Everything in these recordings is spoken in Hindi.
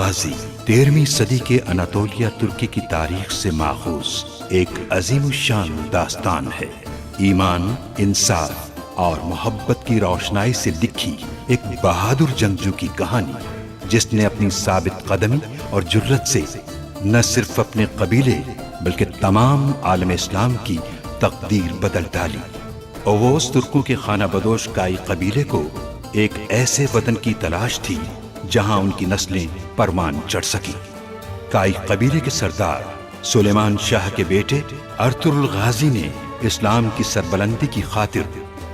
गाजी 13वीं सदी के अनातोलिया तुर्की की तारीख से माखूज एक अजीमुशान दास्तान है। ईमान, इंसाफ और मोहब्बत की रोशनाई से लिखी एक बहादुर जंगजू की कहानी, जिसने अपनी साबित कदमी और जुर्रत से न सिर्फ अपने कबीले बल्कि तमाम आलम इस्लाम की तकदीर बदल डाली। ओवोस तुर्कों के खाना बदोश काई कबीले को एक ऐसे वतन की तलाश थी जहां उनकी नस्लें परमान चढ़ सकी। काई कबीले के सरदार सुलेमान शाह के बेटे अर्तुरुल गाजी ने इस्लाम की सरबलंदी की खातिर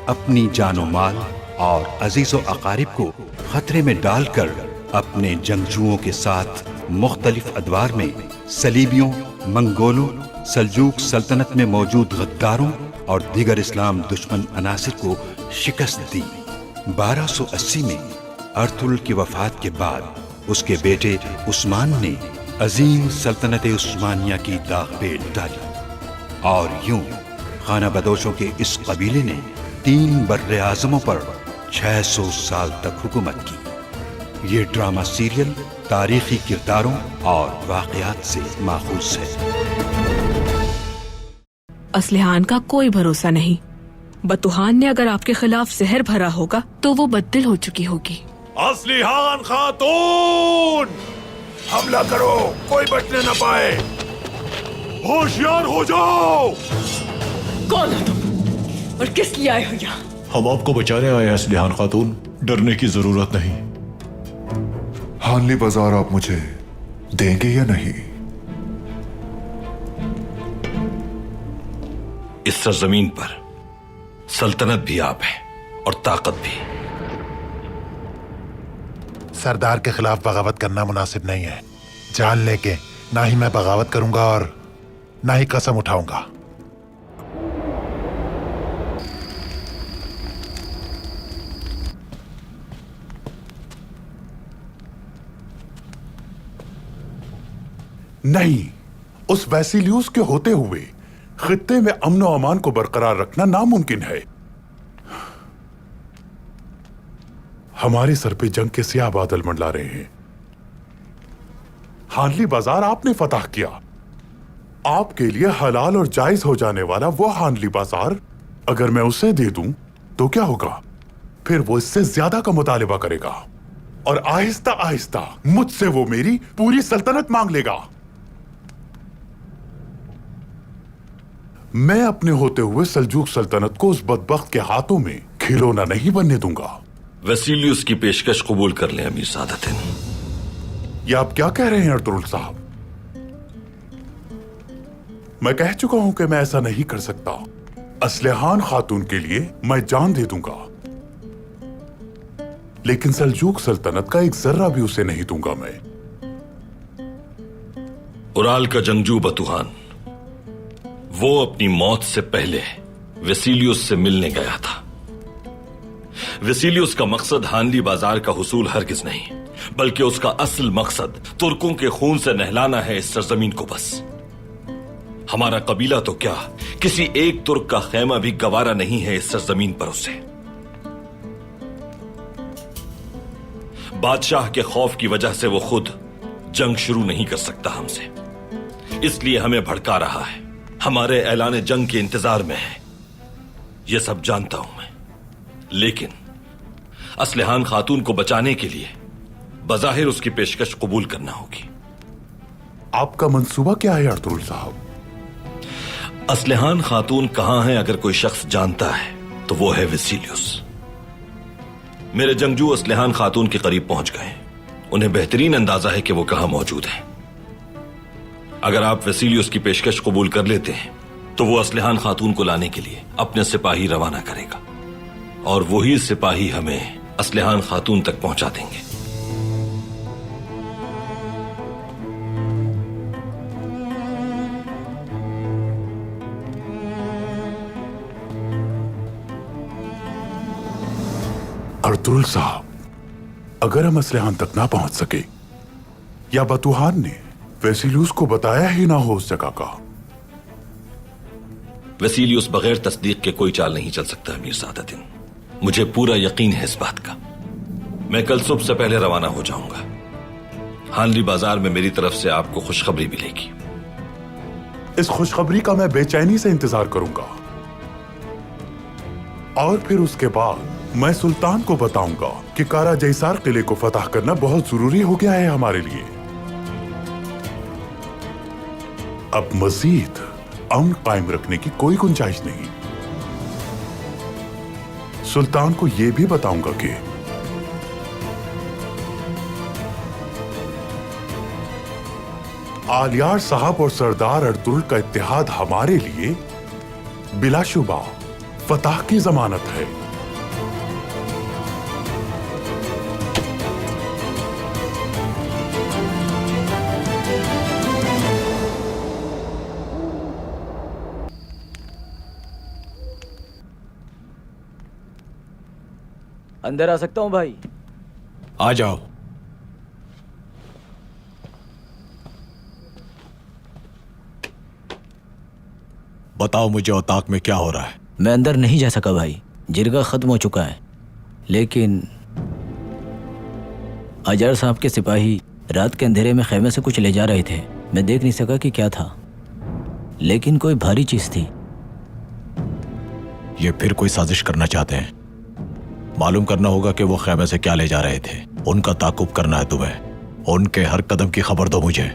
अपनी जानो माल और अजीजो अकारिब को खतरे में डालकर अपने जंगजुओं के साथ मुख्तलिफ अदवार में सलीबियों, मंगोलों, सल्जूक सल्तनत में मौजूद गद्दारों और दीगर इस्लाम दुश्मन अनासिर को शिकस्त दी। 1280 में अर्तुरुल की वफात के बाद उसके बेटे उस्मान ने अजीम सल्तनत उस्मानिया की दाग पेट डाली और यूं खाना बदोशों के इस कबीले ने 3 बर्रे आज़मों पर 600 साल तक हुकूमत की। ये ड्रामा सीरियल तारीखी किरदारों और वाक़यात से माखूज है। असलिहान का कोई भरोसा नहीं। बतूहान ने अगर आपके खिलाफ जहर भरा होगा तो वो बददिल हो चुकी होगी। असलिहान खातून, हमला करो, कोई बचने न पाए। होशियार हो जाओ। कौन हो तुम और किस लिए आए हो यहाँ? हम आपको बचाने आए हैं असलिहान खातून, डरने की जरूरत नहीं। हानली बाजार आप मुझे देंगे या नहीं? इस सरजमीन पर सल्तनत भी आप है और ताकत भी। सरदार के खिलाफ बगावत करना मुनासिब नहीं है। जान लेके ना ही मैं बगावत करूंगा और ना ही कसम उठाऊंगा। नहीं, उस वैसिलियस के होते हुए खित्ते में अमन और अमान को बरकरार रखना नामुमकिन है। हमारे सर पे जंग के सियाह बादल मंडला रहे हैं। हानली बाजार आपने फतह किया। आपके लिए हलाल और जायज हो जाने वाला वो हानली बाजार अगर मैं उसे दे दूं तो क्या होगा? फिर वो इससे ज्यादा का मुतालिबा करेगा और आहिस्ता आहिस्ता मुझसे वो मेरी पूरी सल्तनत मांग लेगा। मैं अपने होते हुए सल्जूक सल्तनत को उस बदबख्त के हाथों में खिलौना नहीं बनने दूंगा। वसीलियस की पेशकश कबूल कर लें अमीर सादतिन। ये आप क्या कह रहे हैं अर्तुरुल साहब? मैं कह चुका हूं कि मैं ऐसा नहीं कर सकता। असलिहान खातून के लिए मैं जान दे दूंगा, लेकिन सल्जूक सल्तनत का एक जर्रा भी उसे नहीं दूंगा मैं। उराल का जंगजू बतूहान, वो अपनी मौत से पहले वसीलियस से मिलने गया था। वसीलियस का मकसद हानली बाजार का हुसूल हरगिज नहीं, बल्कि उसका असल मकसद तुर्कों के खून से नहलाना है इस सरजमीन को। बस हमारा कबीला तो क्या, किसी एक तुर्क का खैमा भी गवारा नहीं है इस सरजमीन पर उसे। बादशाह के खौफ की वजह से वो खुद जंग शुरू नहीं कर सकता हमसे, इसलिए हमें भड़का रहा है। हमारे ऐलान जंग के इंतजार में है, यह सब जानता हूं मैं, लेकिन असलिहान खातून को बचाने के लिए बज़ाहिर उसकी पेशकश कबूल करना होगी। आपका मंसूबा क्या है अर्तुरुल साहब? असलिहान खातून कहां है अगर कोई शख्स जानता है तो वो है वसीलियस। मेरे जंगजू असलिहान खातून के करीब पहुंच गए। उन्हें बेहतरीन अंदाजा है कि वो कहां मौजूद है। अगर आप वसीलियस की पेशकश कबूल कर लेते हैं तो वो असलिहान खातून को लाने के लिए अपने सिपाही रवाना करेगा और वही सिपाही हमें असलिहान खातून तक पहुंचा देंगे। अर्तुरुल साहब, अगर हम असलिहान तक ना पहुंच सके या बतूहान ने वसीलियस को बताया ही ना हो उस जगह का। वसीलियस बगैर तस्दीक के कोई चाल नहीं चल सकता अमीर सादतिन, मुझे पूरा यकीन है इस बात का। मैं कल सुबह से पहले रवाना हो जाऊंगा। हानली बाजार में मेरी तरफ से आपको खुशखबरी मिलेगी। इस खुशखबरी का मैं बेचैनी से इंतजार करूंगा और फिर उसके बाद मैं सुल्तान को बताऊंगा कि कारा जैसार किले को फतह करना बहुत जरूरी हो गया है हमारे लिए। अब मजीद अमन कायम रखने की कोई गुंजाइश नहीं। सुल्तान को यह भी बताऊंगा कि आलियार साहब और सरदार अर्तुल का इत्तेहाद हमारे लिए बिलाशुबा फतह की जमानत है। अंदर आ सकता हूँ भाई? आ जाओ। बताओ मुझे औताक में क्या हो रहा है? मैं अंदर नहीं जा सका भाई, जिरगा खत्म हो चुका है। लेकिन अजहर साहब के सिपाही रात के अंधेरे में खेमे से कुछ ले जा रहे थे। मैं देख नहीं सका कि क्या था, लेकिन कोई भारी चीज थी। ये फिर कोई साजिश करना चाहते हैं। मालूम करना होगा कि वो खेमे से क्या ले जा रहे थे। उनका ताकुब करना है तुम्हें। उनके हर कदम की खबर दो मुझे।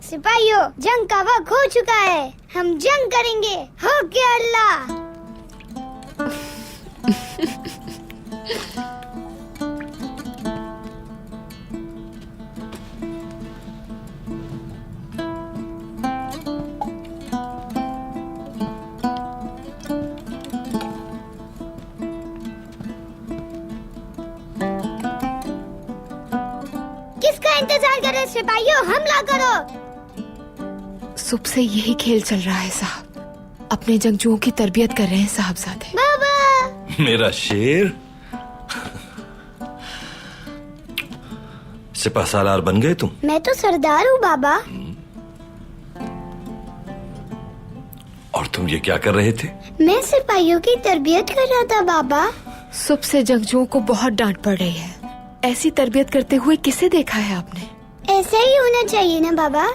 सिपाहियों, जंग का वक्त हो चुका है। हम जंग करेंगे। हो गया अल्लाह। किसका इंतजार कर रहे सिपाहियों? हमला करो। सुबह से यही खेल चल रहा है साहब। अपने जंगजुओं की तरबियत कर रहे हैं साहबजादे। बाबा, मेरा शेर। सिपा सालार बन गए तुम? मैं तो सरदार हूँ बाबा। और तुम ये क्या कर रहे थे? मैं सिपाहियों की तरबियत कर रहा था बाबा। सुबह से जंगजुओं को बहुत डांट पड़ रही है। ऐसी तरबियत करते हुए किसे देखा है आपने? ऐसा ही होना चाहिए ना बाबा।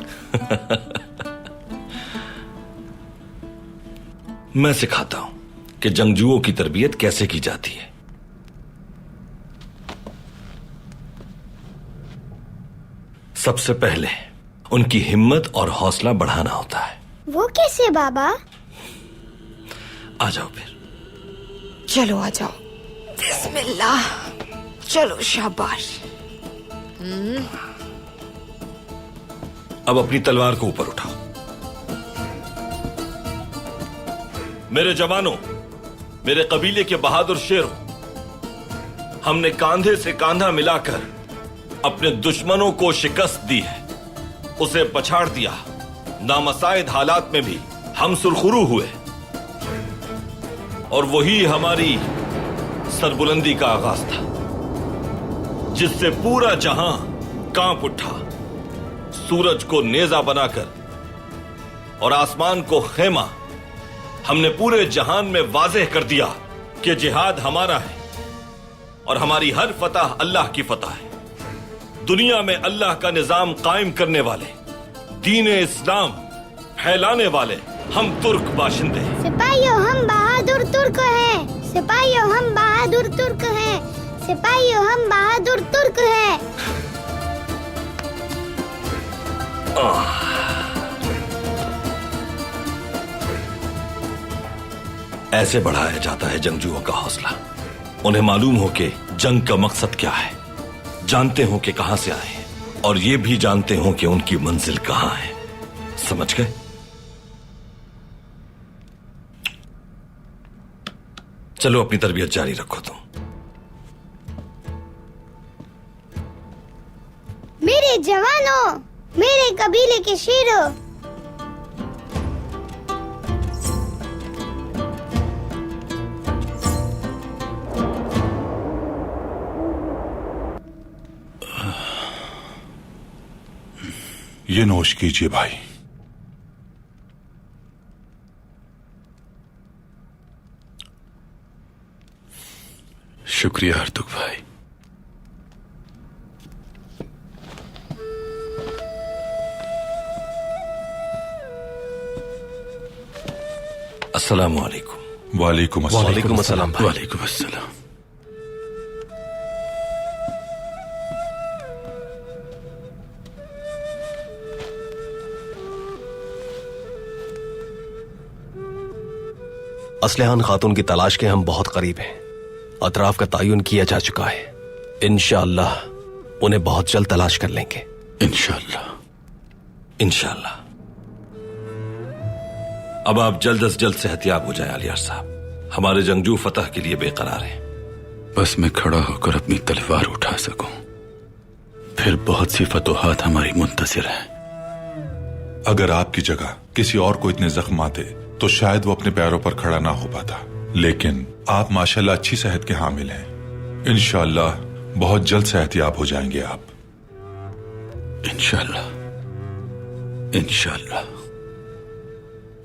मैं सिखाता हूं कि जंगजुओं की तरबियत कैसे की जाती है। सबसे पहले उनकी हिम्मत और हौसला बढ़ाना होता है। वो कैसे बाबा? आ जाओ फिर। चलो आ जाओ। बिस्मिल्लाह। चलो शाबाश। अब अपनी तलवार को ऊपर उठाओ। मेरे जवानों, मेरे कबीले के बहादुर शेरों, हमने कांधे से कांधा मिलाकर अपने दुश्मनों को शिकस्त दी है, उसे पछाड़ दिया। नामसाइद हालात में भी हम सुरखुरू हुए और वही हमारी सरबुलंदी का आगाज था, जिससे पूरा जहां कांप उठा। सूरज को नेजा बनाकर और आसमान को खेमा, हमने पूरे जहान में वाज़ेह कर दिया कि जिहाद हमारा है और हमारी हर फतह अल्लाह की फतह है। दुनिया में अल्लाह का निजाम कायम करने वाले, दीन इस्लाम फैलाने वाले हम तुर्क बाशिंदे हैं। सिपाहियों, हम बहादुर तुर्क हैं। सिपाहियों, हम बहादुर तुर्क हैं। सिपाहियों, हम बहादुर तुर्क हैं। ऐसे बढ़ाया जाता है जंगजुओं का हौसला। उन्हें मालूम हो कि जंग का मकसद क्या है, जानते हो कि कहां से आए हैं और ये भी जानते हो कि उनकी मंजिल कहां है। समझ गए? चलो अपनी तरबियत जारी रखो तुम। मेरे जवानों, मेरे कबीले के शेरों, ये नोश कीजिए भाई। शुक्रिया हरतुक भाई। अस्सलाम वालेकुम। वालेकुम अस्सलाम। वालेकुम अस्सलाम भाई। वालेकुम अस्सलाम। असलहान खातून की तलाश के हम बहुत करीब हैं। अतराफ का तयन किया जा चुका है। इंशाअल्लाह उन्हें बहुत जल्द तलाश कर लेंगे। इंशाअल्लाह। इंशाअल्लाह। अब आप जल्द से जल्द सेहतियाब हो जाए आलियार साहब। हमारे जंगजू फतह के लिए बेकरार हैं। बस मैं खड़ा होकर अपनी तलवार उठा सकूं, फिर बहुत सी फतोहात हमारी मुंतजिर हैं। अगर आपकी जगह किसी और को इतने जख्म आते तो शायद वो अपने पैरों पर खड़ा ना हो पाता, लेकिन आप माशाल्लाह अच्छी सेहत के हामिल हैं। इंशाअल्लाह बहुत जल्द सेहतियाब हो जाएंगे आप। इंशाअल्लाह। इंशाअल्लाह।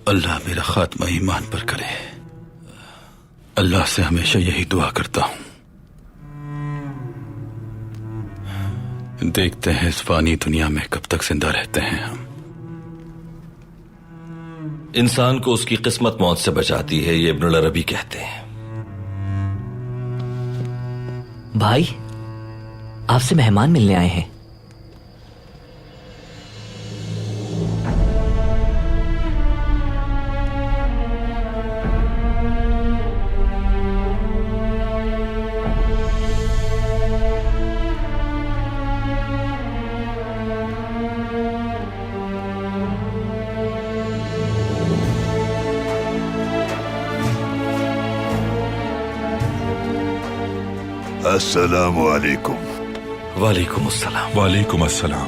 अल्लाह मेरा खात्मा ईमान पर करे। अल्लाह से हमेशा यही दुआ करता हूं। देखते हैं इस फानी दुनिया में कब तक जिंदा रहते हैं हम। इंसान को उसकी किस्मत मौत से बचाती है, ये इब्नुल अरबी कहते हैं। भाई, आपसे मेहमान मिलने आए हैं। अस्सलामु अलैकुम। वालेकुम अस्सलाम। वालेकुम अस्सलाम।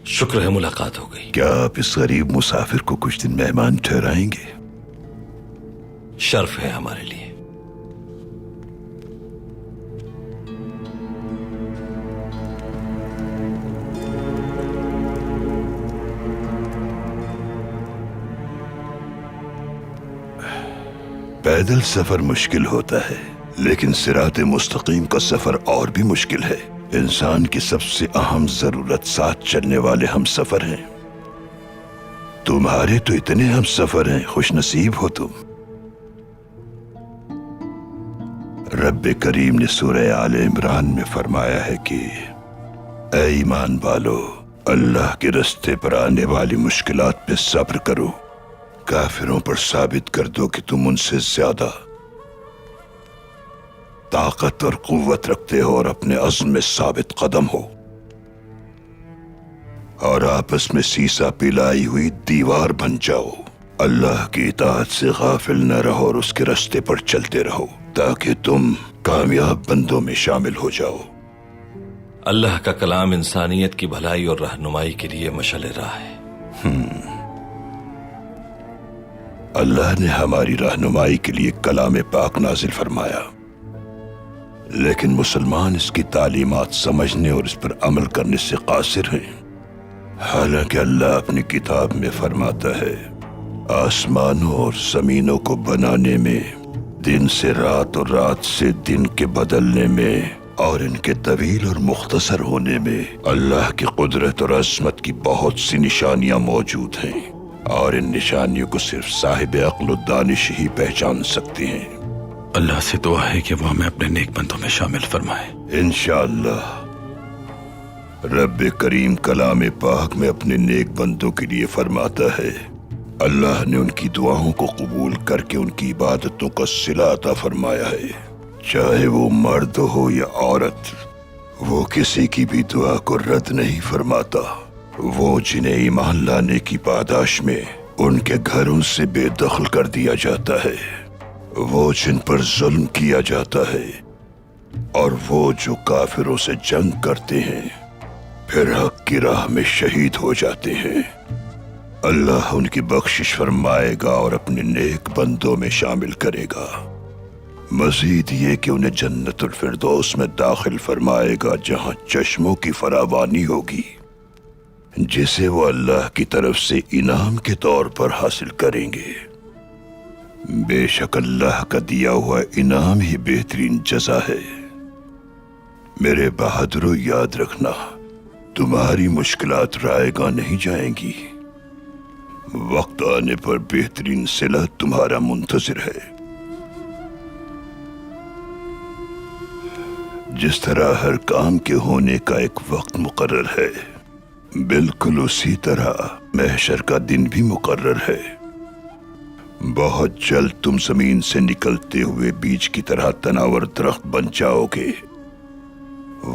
शुक्र है मुलाकात हो गई। क्या आप इस गरीब मुसाफिर को कुछ दिन मेहमान ठहराएंगे? शर्फ है हमारे लिए। पैदल सफर मुश्किल होता है, लेकिन सिराते मुस्तकीम का सफर और भी मुश्किल है। इंसान की सबसे अहम जरूरत साथ चलने वाले हम सफर हैं। तुम्हारे तो इतने हम सफर हैं, खुशनसीब हो तुम। रब्बे करीम ने सूरह आले इमरान में फरमाया है कि ऐ ईमान वालो, अल्लाह के रास्ते पर आने वाली मुश्किलात पे सब्र करो। काफिरों पर साबित कर दो कि तुम उनसे ज्यादा ताकत और कुव्वत रखते हो और अपने अज़्म में साबित कदम हो, और आपस में सीसा पिलाई हुई दीवार बन जाओ। अल्लाह की इताअत से गाफिल न रहो और उसके रास्ते पर चलते रहो, ताकि तुम कामयाब बंदों में शामिल हो जाओ। अल्लाह का कलाम इंसानियत की भलाई और रहनुमाई के लिए मशअल राह है। अल्लाह ने हमारी रहनुमाई के लिए कलाम पाक नाजिल फरमाया, लेकिन मुसलमान इसकी तालीमात समझने और इस पर अमल करने से कासिर हैं। हालांकि अल्लाह अपनी किताब में फरमाता है, आसमानों और जमीनों को बनाने में, दिन से रात और रात से दिन के बदलने में, और इनके तवील और मुख्तसर होने में अल्लाह की कुदरत और अज़मत की बहुत सी निशानियां मौजूद हैं, और इन निशानियों को सिर्फ साहिब अक्ल और दानिश ही पहचान सकते हैं। अल्लाह से दुआ है कि वह हमें अपने नेक बंदों में शामिल फरमाए। इंशाअल्लाह। रब्बे करीम कलाम पाक में अपने नेक बंदों के लिए फरमाता है, अल्लाह ने उनकी दुआओं को कबूल करके उनकी इबादतों का सिला अता फरमाया है। चाहे वो मर्द हो या औरत, वो किसी की भी दुआ को रद्द नहीं फरमाता। वो जिन्हें ईमान लाने की पादाश में उनके घरों से बेदखल कर दिया जाता है, वो जिन पर जुल्म किया जाता है, और वो जो काफिरों से जंग करते हैं फिर हक की राह में शहीद हो जाते हैं, अल्लाह उनकी बख्शिश फरमाएगा और अपने नेक बंदों में शामिल करेगा। मजीद ये कि उन्हें जन्नतुल फिरदौस में दाखिल फरमाएगा, जहां चश्मों की फरावानी होगी, जिसे वो अल्लाह की तरफ से इनाम के तौर पर हासिल करेंगे। बेशक अल्लाह का दिया हुआ इनाम ही बेहतरीन जज़ा है। मेरे बहादुरों, याद रखना, तुम्हारी मुश्किलात रायगा नहीं जाएंगी। वक्त आने पर बेहतरीन सिला तुम्हारा मुंतजिर है। जिस तरह हर काम के होने का एक वक्त मुकर्रर है, बिल्कुल उसी तरह महशर का दिन भी मुकर्रर है। बहुत जल्द तुम जमीन से निकलते हुए बीज की तरह तनावर दरख्त बन जाओगे,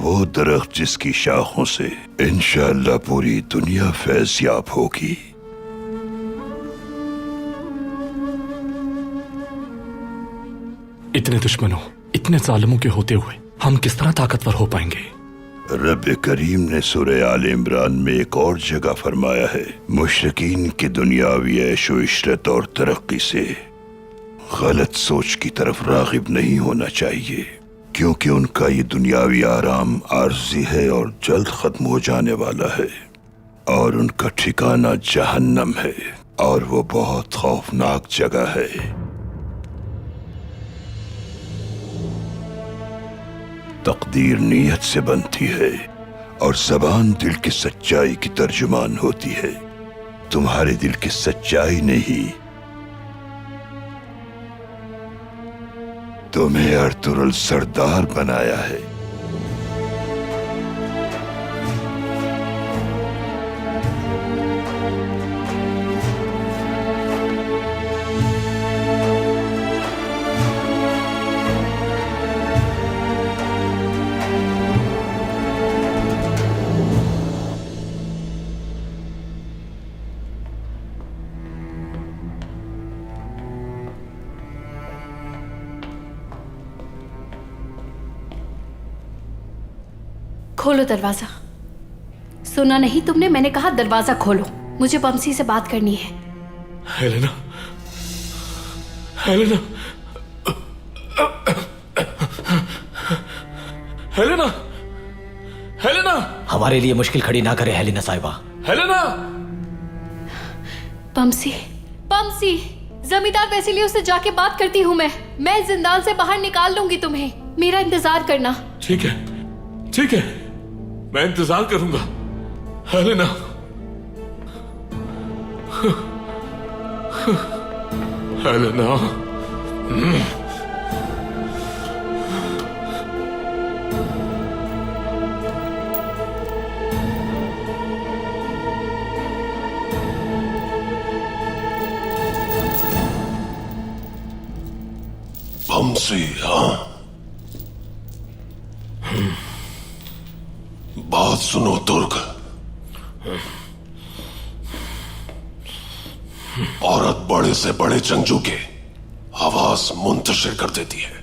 वो दरख्त जिसकी शाखों से इंशाअल्लाह पूरी दुनिया फैज़याब होगी। इतने दुश्मनों, इतने जालिमों के होते हुए हम किस तरह ताकतवर हो पाएंगे? रब करीम ने सूरह आल इमरान में एक और जगह फरमाया है, मुशरिकीन की दुनियावी ऐशो इशरत और तरक्की से गलत सोच की तरफ रागिब नहीं होना चाहिए, क्योंकि उनका ये दुनियावी आराम आर्जी है और जल्द खत्म हो जाने वाला है, और उनका ठिकाना जहन्नम है, और वो बहुत खौफनाक जगह है। तकदीर नीयत से बनती है और ज़बान दिल की सच्चाई की तर्जुमान होती है। तुम्हारे दिल की सच्चाई ने ही तुम्हें अर्तुगरुल सरदार बनाया है। खोलो दरवाजा। सुना नहीं तुमने? मैंने कहा दरवाजा खोलो, मुझे बमसी से बात करनी है। हेलेना, हेलेना, हेलेना, हेलेना, हमारे लिए मुश्किल खड़ी ना करे हेलेना साहिबा। हेलेना, बमसी, बमसी, जमींदार वैसिलियो से जाके बात करती हूँ मैं जिंदान से बाहर निकाल लूंगी तुम्हें। मेरा इंतजार करना। ठीक है, ठीक है, मैं इंतजार करूंगा। हेलेना, हेलेना, बमसी, हाँ, बात सुनो तुर्क। औरत बड़े से बड़े जंगजू के आवाज मुंतशिर कर देती है।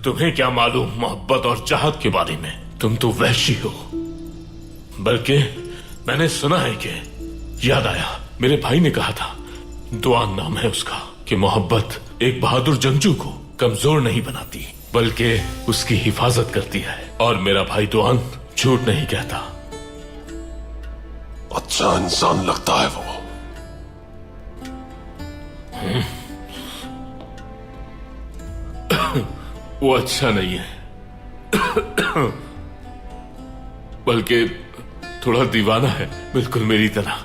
तुम्हें क्या मालूम मोहब्बत और चाहत के बारे में? तुम तो वहशी हो। बल्कि मैंने सुना है कि, याद आया, मेरे भाई ने कहा था, दुआन नाम है उसका, कि मोहब्बत एक बहादुर जंगजू को कमजोर नहीं बनाती बल्कि उसकी हिफाजत करती है। और मेरा भाई दुआन झूठ नहीं कहता। अच्छा इंसान लगता है वो। वो अच्छा नहीं है, बल्कि थोड़ा दीवाना है, बिल्कुल मेरी तरह।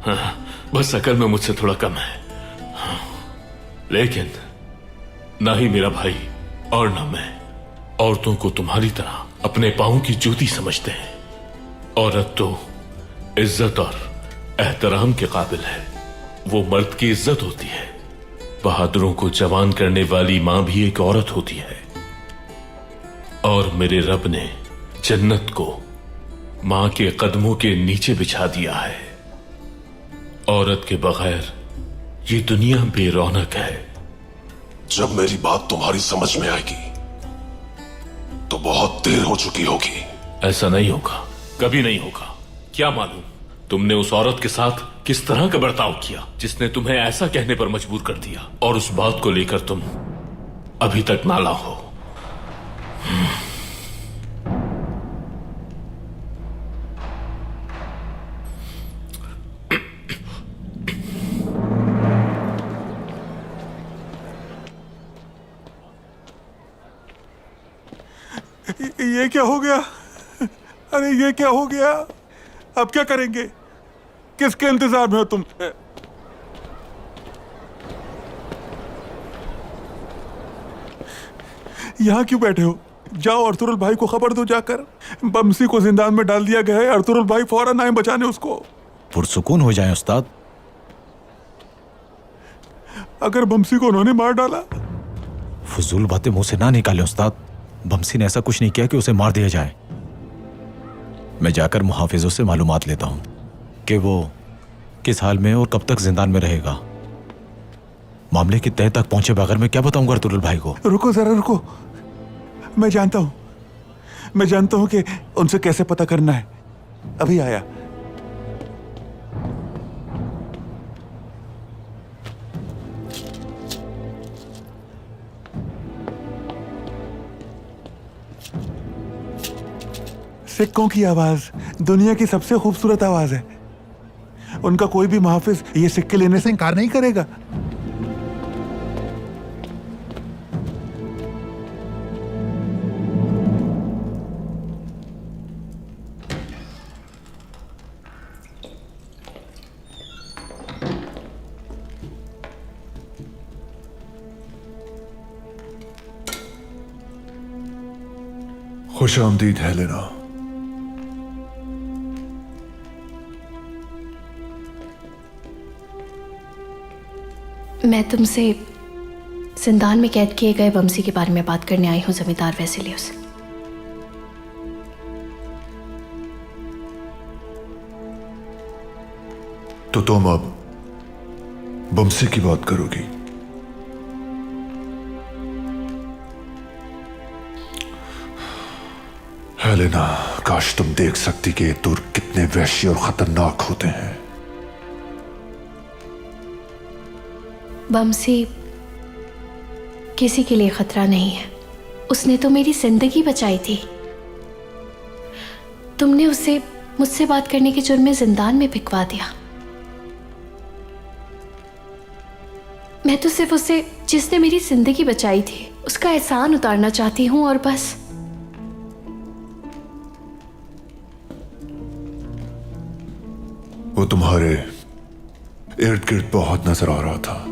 हाँ, बस अकल में मुझसे थोड़ा कम है। हाँ, लेकिन ना ही मेरा भाई और ना मैं औरतों को तुम्हारी तरह अपने पांव की जूती समझते हैं। औरत तो इज्जत और एहतराम के काबिल है, वो मर्द की इज्जत होती है। बहादुरों को जवान करने वाली मां भी एक औरत होती है, और मेरे रब ने जन्नत को मां के कदमों के नीचे बिछा दिया है। औरत के बगैर ये दुनिया बेरौनक है। जब मेरी बात तुम्हारी समझ में आएगी तो बहुत देर हो चुकी होगी। ऐसा नहीं होगा, कभी नहीं होगा। क्या मालूम तुमने उस औरत के साथ किस तरह का बर्ताव किया जिसने तुम्हें ऐसा कहने पर मजबूर कर दिया, और उस बात को लेकर तुम अभी तक नाला हो। ये क्या हो गया? अरे ये क्या हो गया? अब क्या करेंगे? किसके इंतजार में हो तुम? यहाँ क्यों बैठे हो? जाओ अर्तुगरुल भाई को खबर दो जाकर। बमसी को जिंदान में डाल दिया गया है, अर्तुगरुल भाई फौरन आए बचाने उसको। पुरसुकून हो जाए उस्ताद। अगर बमसी को उन्होंने मार डाला? फजूल बातें मुंह से ना निकाले उस्ताद। बमसी ने ऐसा कुछ नहीं किया कि उसे मार दिया जाए। मैं जाकर मुहाफिजों से मालूमात लेता हूं कि वो किस हाल में और कब तक जिंदान में रहेगा। मामले की तह तक पहुंचे बगैर मैं क्या बताऊंगा अर्तुगरुल भाई को? रुको जरा रुको, मैं जानता हूं कि उनसे कैसे पता करना है। अभी आया। सिक्कों की आवाज दुनिया की सबसे खूबसूरत आवाज है। उनका कोई भी मुहाफिज ये सिक्के लेने से इनकार नहीं करेगा। खुश आमदीद हेलेना। मैं तुमसे जिंदान में कैद किए गए बमसी के बारे में बात करने आई हूं जमींदार वेसिलियस। तो तुम अब बमसी की बात करोगी? हेलेना, काश तुम देख सकती कि ये तुर्क कितने वहशी और खतरनाक होते हैं। बमसी किसी के लिए खतरा नहीं है। उसने तो मेरी जिंदगी बचाई थी। तुमने उसे मुझसे बात करने के जुर्म में जिंदान में भिजवा दिया। मैं तो सिर्फ उसे, जिसने मेरी जिंदगी बचाई थी, उसका एहसान उतारना चाहती हूं और बस। वो तुम्हारे इर्द गिर्द बहुत नजर आ रहा था,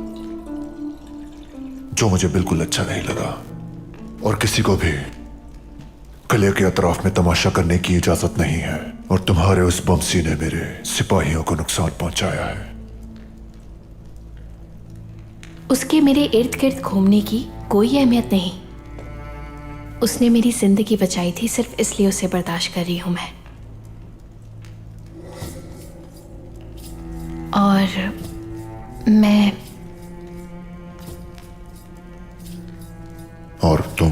जो मुझे बिल्कुल अच्छा नहीं लगा। और किसी को भी किले के अतराफ में तमाशा करने की इजाजत नहीं है। और तुम्हारे उस बमसी ने मेरे सिपाहियों को नुकसान पहुंचाया है। उसके मेरे इर्द गिर्द घूमने की कोई अहमियत नहीं। उसने मेरी जिंदगी बचाई थी, सिर्फ इसलिए उसे बर्दाश्त कर रही हूं मैं। और तुम?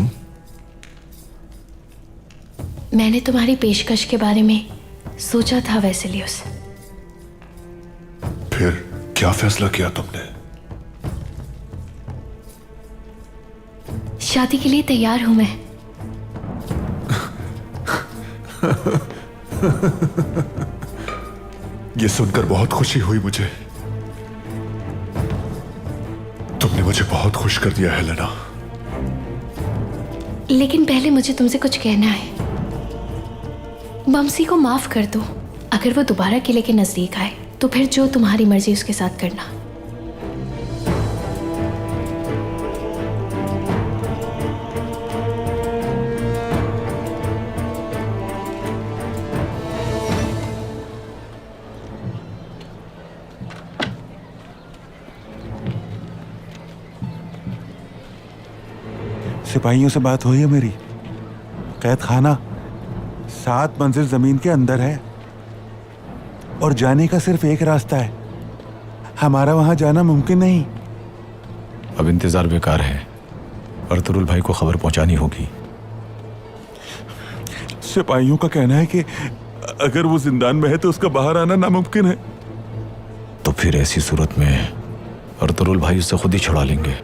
मैंने तुम्हारी पेशकश के बारे में सोचा था वेसिलियस। फिर क्या फैसला किया तुमने? शादी के लिए तैयार हूं मैं। ये सुनकर बहुत खुशी हुई मुझे। तुमने मुझे बहुत खुश कर दिया हेलेना। लेकिन पहले मुझे तुमसे कुछ कहना है। बमसी को माफ कर दो। अगर वो दोबारा किले के नजदीक आए तो फिर जो तुम्हारी मर्जी उसके साथ करना। सिपाहियों से बात हुई है मेरी। कैद खाना 7 मंजिल जमीन के अंदर है और जाने का सिर्फ एक रास्ता है। हमारा वहां जाना मुमकिन नहीं। अब इंतजार बेकार है। अर्तुगरुल भाई को खबर पहुंचानी होगी। सिपाहियों का कहना है कि अगर वो जिंदान में है तो उसका बाहर आना नामुमकिन है। तो फिर ऐसी सूरत में अर्तुरुल भाई उससे खुद ही छुड़ा लेंगे।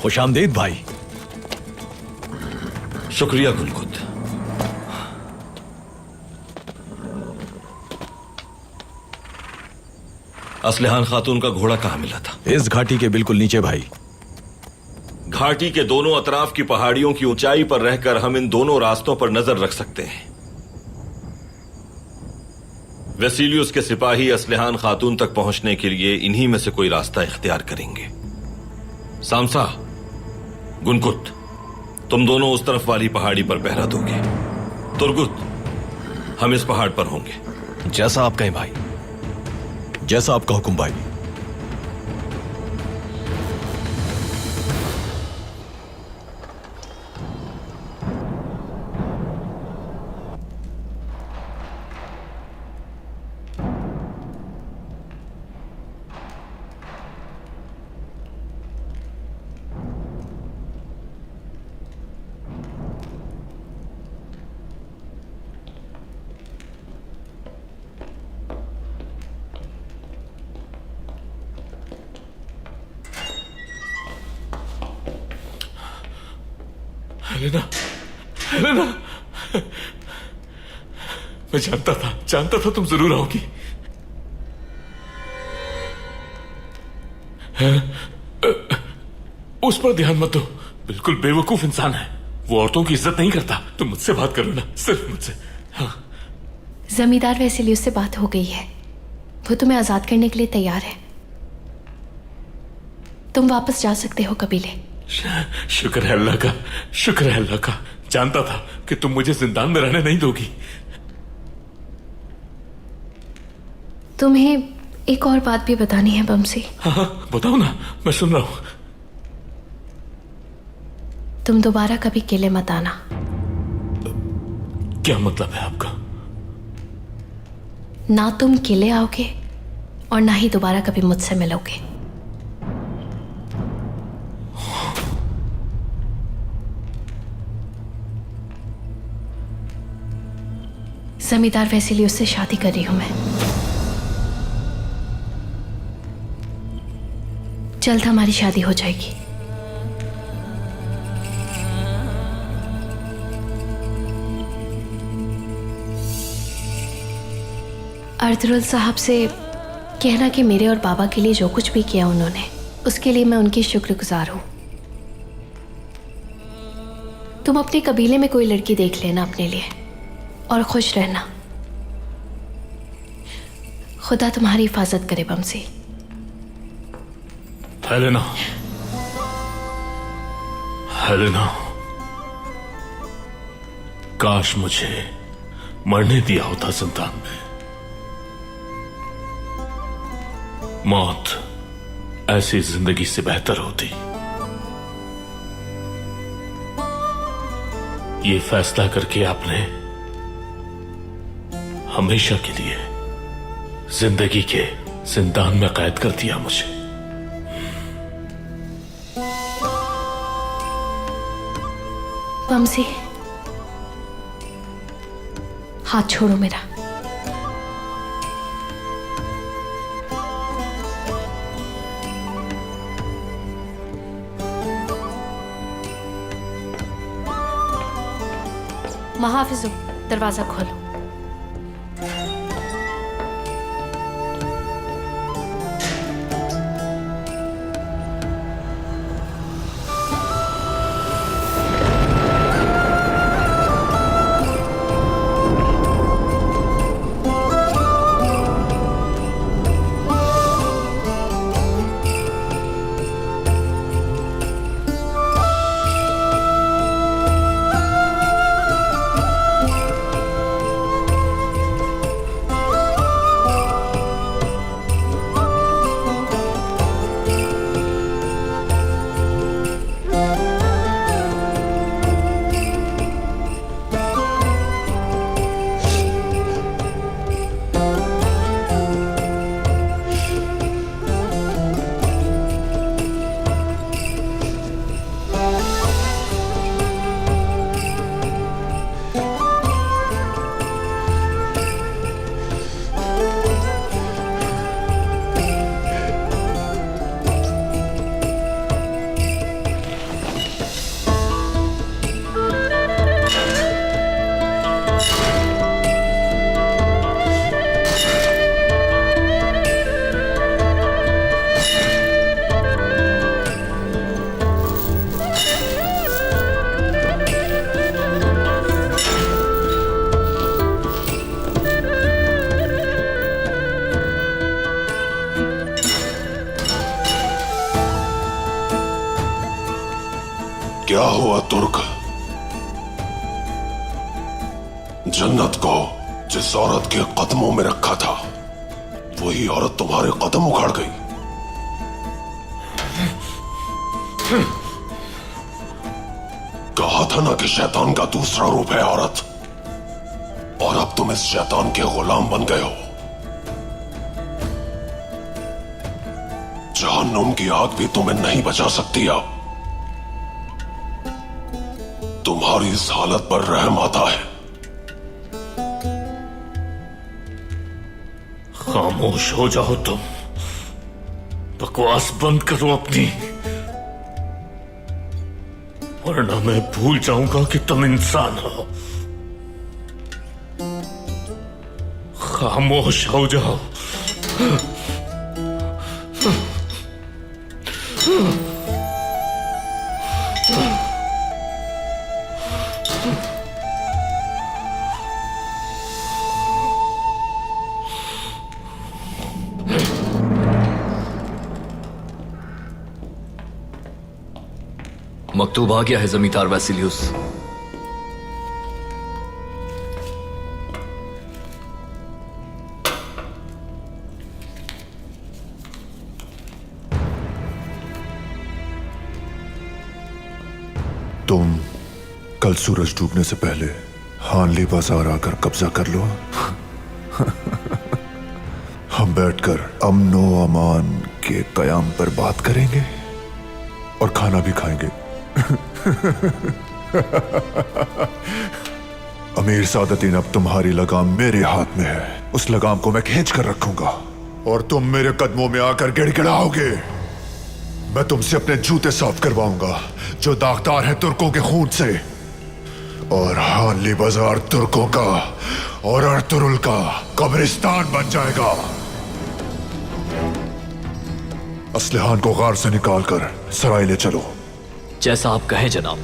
खुशामदीद भाई। शुक्रिया गुलकुत। असलहान खातून का घोड़ा कहां मिला था? इस घाटी के बिल्कुल नीचे भाई। घाटी के दोनों अतराफ की पहाड़ियों की ऊंचाई पर रहकर हम इन दोनों रास्तों पर नजर रख सकते हैं। वेसिलियस के सिपाही असलहान खातून तक पहुंचने के लिए इन्हीं में से कोई रास्ता इख्तियार करेंगे। सामसा, गुनकुत, तुम दोनों उस तरफ वाली पहाड़ी पर पहरा दोगे। तुरगुत, हम इस पहाड़ पर होंगे। जैसा आप कहें भाई। जैसा आपका हुक्म भाई। हेलेना, हेलेना, मैं जानता था तुम जरूर आओगी। उस पर ध्यान मत दो, बिल्कुल बेवकूफ इंसान है। वो औरतों की इज्जत नहीं करता। तुम मुझसे बात करो ना, सिर्फ मुझसे। हाँ। जमींदार वेसिलियस से बात हो गई है। वो तुम्हें आजाद करने के लिए तैयार है। तुम वापस जा सकते हो कबीले। शुक्र है अल्लाह का, शुक्र है अल्लाह का। जानता था कि तुम मुझे जिंदान में रहने नहीं दोगी। तुम्हें एक और बात भी बतानी है बमसी। हाँ, बताओ ना, मैं सुन रहा हूं। तुम दोबारा कभी किले मत आना। क्या मतलब है आपका? ना तुम किले आओगे और ना ही दोबारा कभी मुझसे मिलोगे। जमींदार वेसिलियस से शादी कर रही हूं मैं। जल्द हमारी शादी हो जाएगी। अर्तुरुल साहब से कहना कि मेरे और बाबा के लिए जो कुछ भी किया उन्होंने, उसके लिए मैं उनकी शुक्रगुजार हूं। तुम अपने कबीले में कोई लड़की देख लेना अपने लिए और खुश रहना। खुदा तुम्हारी हिफाजत करे बमसी। हेलेना, हेलेना, काश मुझे मरने दिया होता जिंदान में। मौत ऐसी जिंदगी से बेहतर होती। ये फैसला करके आपने हमेशा के लिए जिंदगी के जिंदान में कैद कर दिया मुझे। बमसी, हाथ छोड़ो मेरा। महाफिजो, दरवाजा खोलो। क्या हुआ तुर्क? जन्नत को जिस औरत के कदमों में रखा था, वही औरत तुम्हारे कदम उखाड़ गई। कहा था ना कि शैतान का दूसरा रूप है औरत, और अब तुम इस शैतान के गुलाम बन गए हो। जहन्नुम की आग भी तुम्हें नहीं बचा सकती। अब तुम्हारी इस हालत पर रहम आता है। खामोश हो जाओ तुम, बकवास बंद करो अपनी, वरना मैं भूल जाऊंगा कि तुम इंसान हो। खामोश हो जाओ। मकतूब आ गया है जमींदार वैसिलियस। तुम कल सूरज डूबने से पहले हानली बाजार आकर कब्जा कर लो। हम बैठकर अमनो अमान के कयाम पर बात करेंगे और खाना भी खाएंगे। अमीर सादतीन, अब तुम्हारी लगाम मेरे हाथ में है। उस लगाम को मैं खींच कर रखूंगा और तुम मेरे कदमों में आकर गिड़गिड़ाओगे। मैं तुमसे अपने जूते साफ करवाऊंगा जो दागदार है तुर्कों के खून से, और हानली बाजार तुर्कों का और अर्तुरुल का कब्रिस्तान बन जाएगा। असलहान को गार से निकालकर सराय ले चलो। जैसा आप कहें जनाब।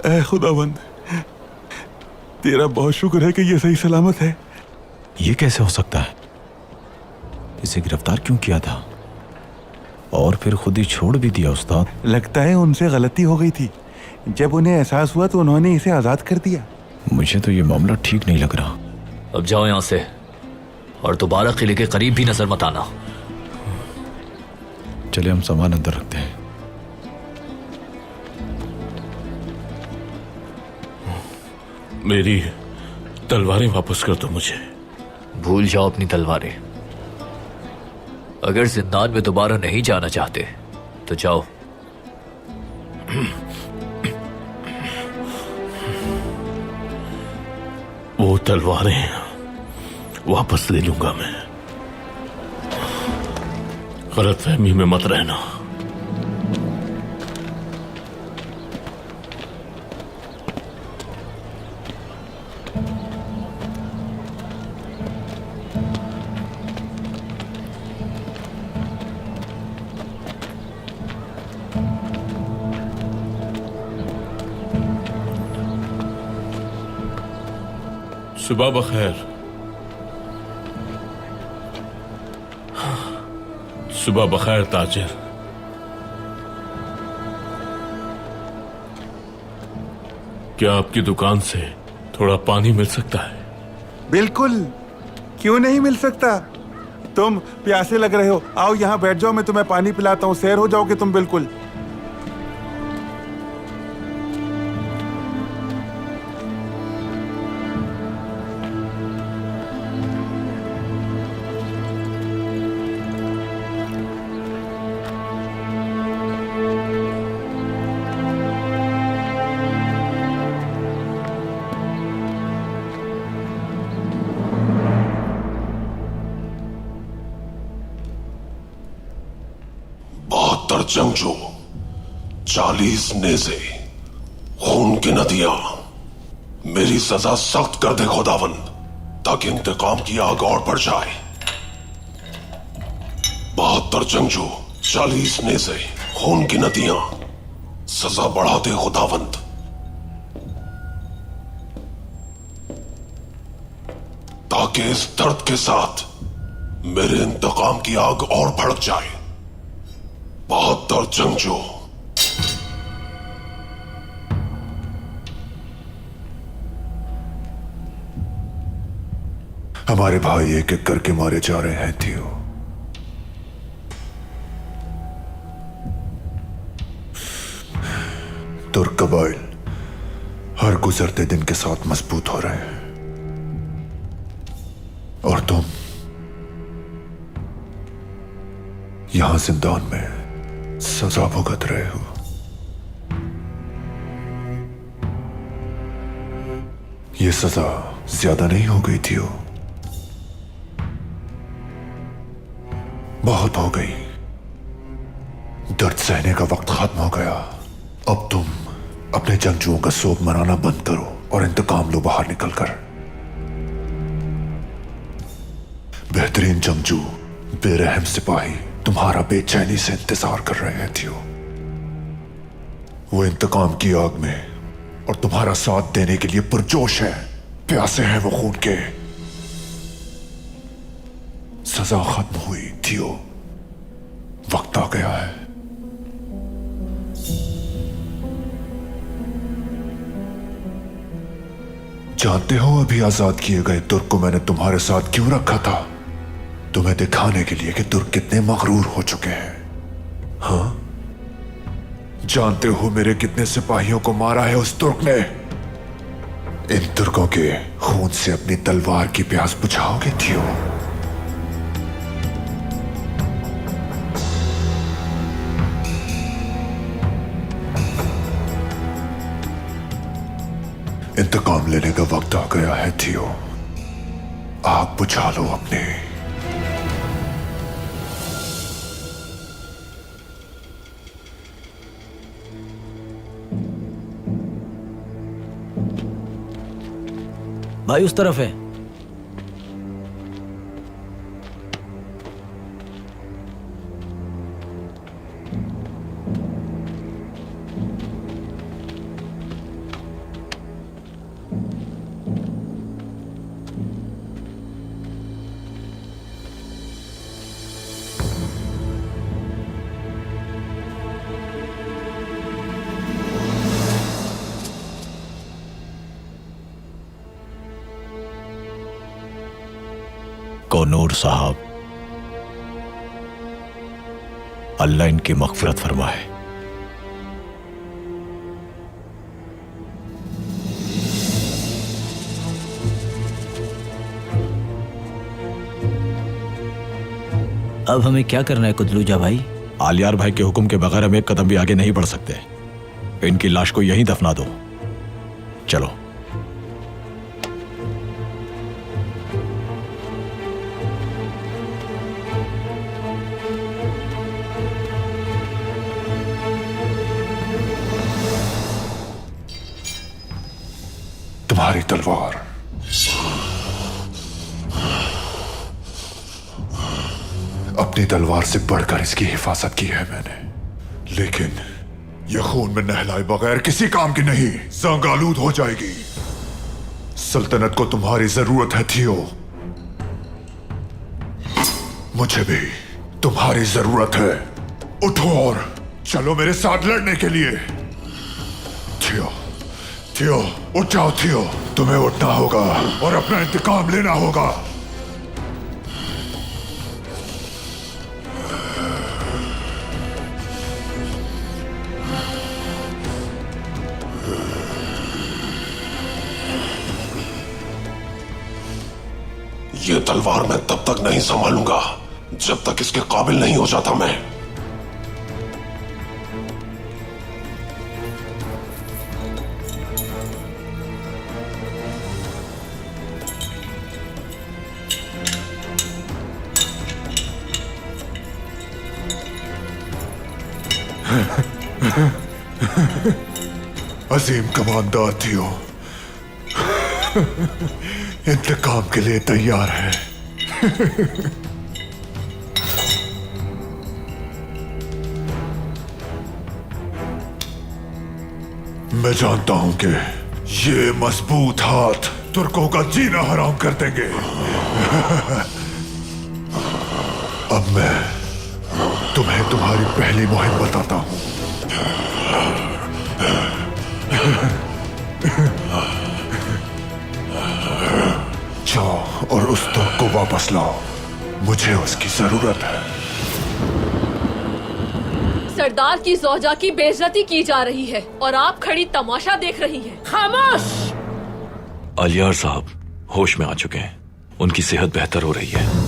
ऐ खुदावंद, तेरा बहुत शुक्र है कि ये सही सलामत है। ये कैसे हो सकता है? इसे गिरफ्तार क्यों किया था और फिर खुद ही छोड़ भी दिया उस्ताद? लगता है उनसे गलती हो गई थी। जब उन्हें एहसास हुआ तो उन्होंने इसे आजाद कर दिया। मुझे तो ये मामला ठीक नहीं लग रहा। अब जाओ यहां से और दोबारा किले के करीब भी नजर मत आना। चले, हम सामान अंदर रखते हैं। मेरी तलवारें वापस कर दो मुझे। भूल जाओ अपनी तलवारें। अगर जिंदान में दोबारा नहीं जाना चाहते तो जाओ। वो तलवारें वापस ले लूंगा मैं। गलतफहमी में मत रहना। सुबह बखैर। सुबह बखैर ताजिर। क्या आपकी दुकान से थोड़ा पानी मिल सकता है? बिल्कुल, क्यों नहीं मिल सकता। तुम प्यासे लग रहे हो, आओ यहाँ बैठ जाओ, मैं तुम्हें पानी पिलाता हूँ, सैर हो जाओगे तुम बिल्कुल। जंगजू, 40 नेज़े, खून की नदियां। मेरी सजा सख्त कर दे खुदावन, ताकि इंतकाम की आग और बढ़ जाए। 72 जंगजू, 40 नेज़े, खून की नदियां। सजा बढ़ा दे खुदावंद। ताकि इस दर्द के साथ मेरे इंतकाम की आग और भड़क जाए। 72 जंगजू। हमारे भाई एक एक करके मारे जा रहे हैं थियो। तुर्क कबाइल हर गुजरते दिन के साथ मजबूत हो रहे हैं, और तुम यहां जिंदान में सजा भुगत रहे हो। यह सजा ज्यादा नहीं हो गई थी? बहुत हो गई। दर्द सहने का वक्त खत्म हो गया। अब तुम अपने जंगजुओं का शोक मनाना बंद करो और इंतकाम लो बाहर निकलकर। बेहतरीन जंगजू, बेरहम सिपाही तुम्हारा बेचैनी से इंतजार कर रहे हैं थियो। वो इंतकाम की आग में और तुम्हारा साथ देने के लिए पुरजोश है, प्यासे हैं वो खून के। सजा खत्म हुई थियो, वक्त आ गया है। जानते हो अभी आजाद किए गए तुर्क को मैंने तुम्हारे साथ क्यों रखा था? तुम्हें दिखाने के लिए कि तुर्क कितने मगरूर हो चुके हैं। हाँ, जानते हो मेरे कितने सिपाहियों को मारा है उस तुर्क ने? इन तुर्कों के खून से अपनी तलवार की प्यास बुझाओगे थियो? इंतकाम लेने का वक्त आ गया है थियो। आग बुझा लो अपने। भाई उस तरफ है। कोनूर साहब, अल्लाह इनकी मग़फ़िरत फरमाए। अब हमें क्या करना है कुदलूजा भाई? आलियार भाई के हुक्म के बगैर हम एक कदम भी आगे नहीं बढ़ सकते। इनकी लाश को यहीं दफना दो। चलो। तुम्हारी तलवार अपनी तलवार से बढ़कर इसकी हिफाजत की है मैंने, लेकिन यह खून में नहलाए बगैर किसी काम की नहीं, जंग आलूद हो जाएगी। सल्तनत को तुम्हारी जरूरत है थियो, मुझे भी तुम्हारी जरूरत है। उठो और चलो मेरे साथ लड़ने के लिए। थियो, थियो, उठ जाओ थियो, तुम्हें उठना होगा और अपना इंतकाम लेना होगा। ये तलवार मैं तब तक नहीं संभालूंगा जब तक इसके काबिल नहीं हो जाता मैं। अजीम कमांडर थियो, इंतकाम के लिए तैयार है। मैं जानता हूं कि ये मजबूत हाथ तुर्कों का जीना हराम कर देंगे। अब मैं तुम्हें तुम्हारी पहली मुहिम बताता हूं। जाओ और उस तुर्क को वापस लाओ, मुझे उसकी जरूरत है। सरदार की ज़ौजा की बेइज्जती की जा रही है और आप खड़ी तमाशा देख रही हैं। खामोश! आलियार साहब होश में आ चुके हैं, उनकी सेहत बेहतर हो रही है।